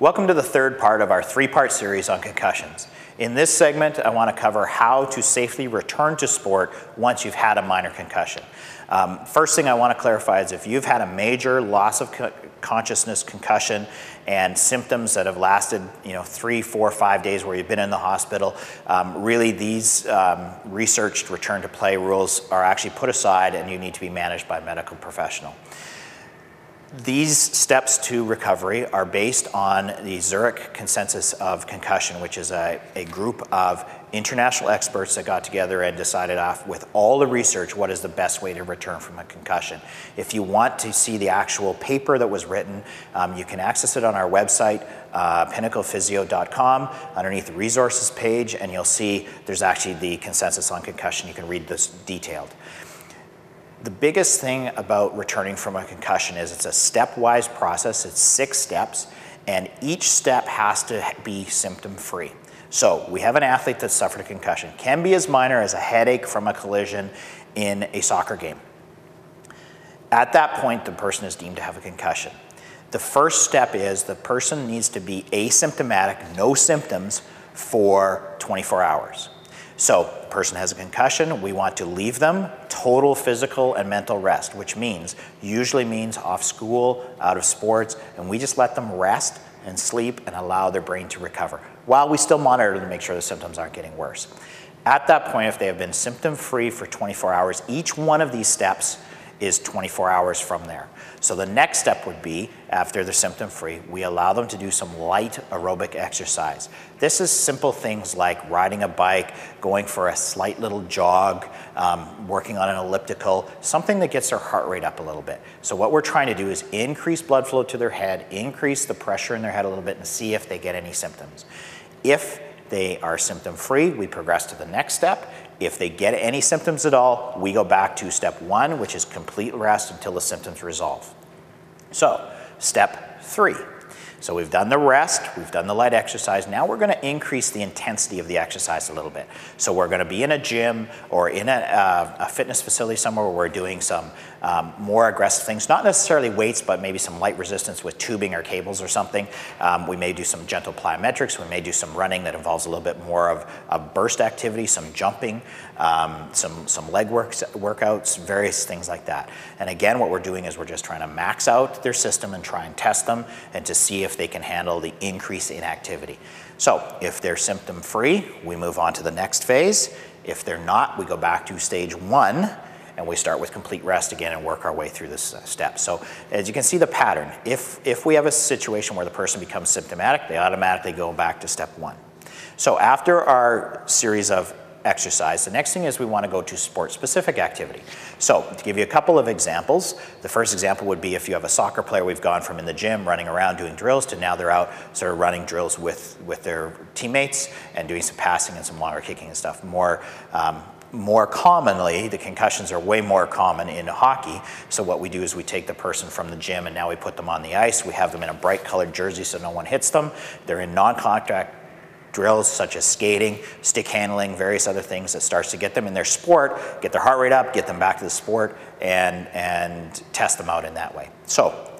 Welcome to the third part of our three-part series on concussions. In this segment, I want to cover how to safely return to sport once you've had a minor concussion. First thing I want to clarify is if you've had a major loss of consciousness concussion and symptoms that have lasted 3, 4, 5 days where you've been in the hospital, really these researched return to play rules are actually put aside and you need to be managed by a medical professional. These steps to recovery are based on the Zurich Consensus of Concussion, which is a group of international experts that got together and decided off with all the research what is the best way to return from a concussion. If you want to see the actual paper that was written, you can access it on our website, pinnaclephysio.com, underneath the resources page, and you'll see there's actually the consensus on concussion. You can read this detailed. The biggest thing about returning from a concussion is it's a stepwise process. It's 6 steps, and each step has to be symptom-free. So we have an athlete that suffered a concussion. Can be as minor as a headache from a collision in a soccer game. At that point, the person is deemed to have a concussion. The first step is the person needs to be asymptomatic, no symptoms, for 24 hours. So the person has a concussion, we want to leave them total physical and mental rest, which usually means off school, out of sports, and we just let them rest and sleep and allow their brain to recover, while we still monitor to make sure the symptoms aren't getting worse. At that point, if they have been symptom-free for 24 hours, each one of these steps is 24 hours from there. So the next step would be, after they're symptom-free, we allow them to do some light aerobic exercise. This is simple things like riding a bike, going for a slight little jog, working on an elliptical, something that gets their heart rate up a little bit. So what we're trying to do is increase blood flow to their head, increase the pressure in their head a little bit, and see if they get any symptoms. If they are symptom-free, we progress to the next step. If they get any symptoms at all, we go back to step 1, which is complete rest until the symptoms resolve. So, step 3. So we've done the rest, we've done the light exercise. Now we're going to increase the intensity of the exercise a little bit. So we're going to be in a gym or in a fitness facility somewhere where we're doing some more aggressive things, not necessarily weights, but maybe some light resistance with tubing or cables or something. We may do some gentle plyometrics. We may do some running that involves a little bit more of burst activity, some jumping, some leg workouts, various things like that. And again, what we're doing is we're just trying to max out their system and try and test them and to see if they can handle the increase in activity. So if they're symptom-free, we move on to the next phase. If they're not, we go back to stage 1 and we start with complete rest again and work our way through this step. So as you can see the pattern, if we have a situation where the person becomes symptomatic, they automatically go back to step 1. So after our series of exercise, the next thing is we want to go to sport-specific activity. So to give you a couple of examples, the first example would be if you have a soccer player, we've gone from in the gym running around doing drills to now they're out sort of running drills with their teammates and doing some passing and some longer kicking and stuff. More commonly, the concussions are way more common in hockey. So what we do is we take the person from the gym and now we put them on the ice. We have them in a bright colored jersey so no one hits them. They're in non-contact drills such as skating, stick handling, various other things that starts to get them in their sport, get their heart rate up, get them back to the sport, and test them out in that way. So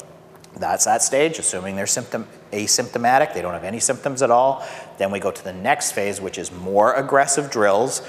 that's that stage, assuming they're asymptomatic, they don't have any symptoms at all. Then we go to the next phase, which is more aggressive drills,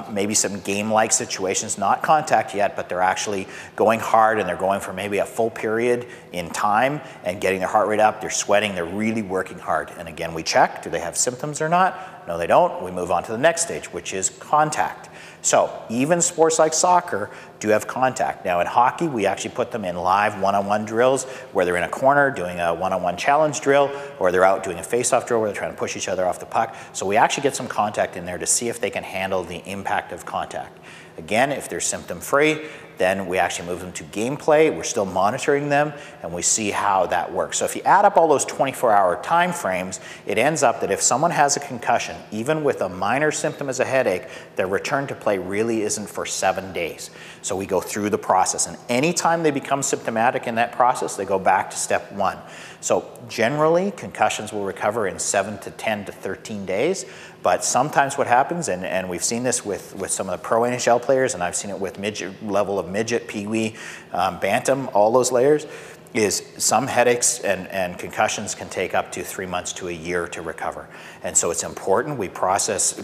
maybe some game-like situations, not contact yet, but they're actually going hard and they're going for maybe a full period in time and getting their heart rate up, they're sweating, they're really working hard. And again, we check, do they have symptoms or not? No, they don't. We move on to the next stage, which is contact. So even sports like soccer do have contact. Now in hockey, we actually put them in live one-on-one drills where they're in a corner doing a one-on-one challenge drill, or they're out doing a face-off drill where they're trying to push each other off the puck. So we actually get some contact in there to see if they can handle the impact of contact. Again, if they're symptom-free, then we actually move them to gameplay. We're still monitoring them, and we see how that works. So if you add up all those 24-hour time frames, it ends up that if someone has a concussion, even with a minor symptom as a headache, their return to play really isn't for 7 days. So we go through the process, and anytime they become symptomatic in that process, they go back to step 1. So generally, concussions will recover in 7 to 10 to 13 days, but sometimes what happens, and we've seen this with some of the pro NHL players, and I've seen it with midget level of midget, peewee, bantam, all those layers, is some headaches and concussions can take up to 3 months to a year to recover. And so it's important we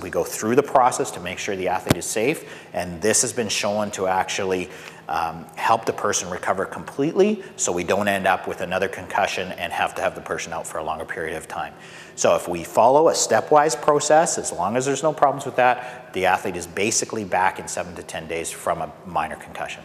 go through the process to make sure the athlete is safe, and this has been shown to actually help the person recover completely, so we don't end up with another concussion and have to have the person out for a longer period of time. So if we follow a stepwise process, as long as there's no problems with that, the athlete is basically back in 7 to 10 days from a minor concussion.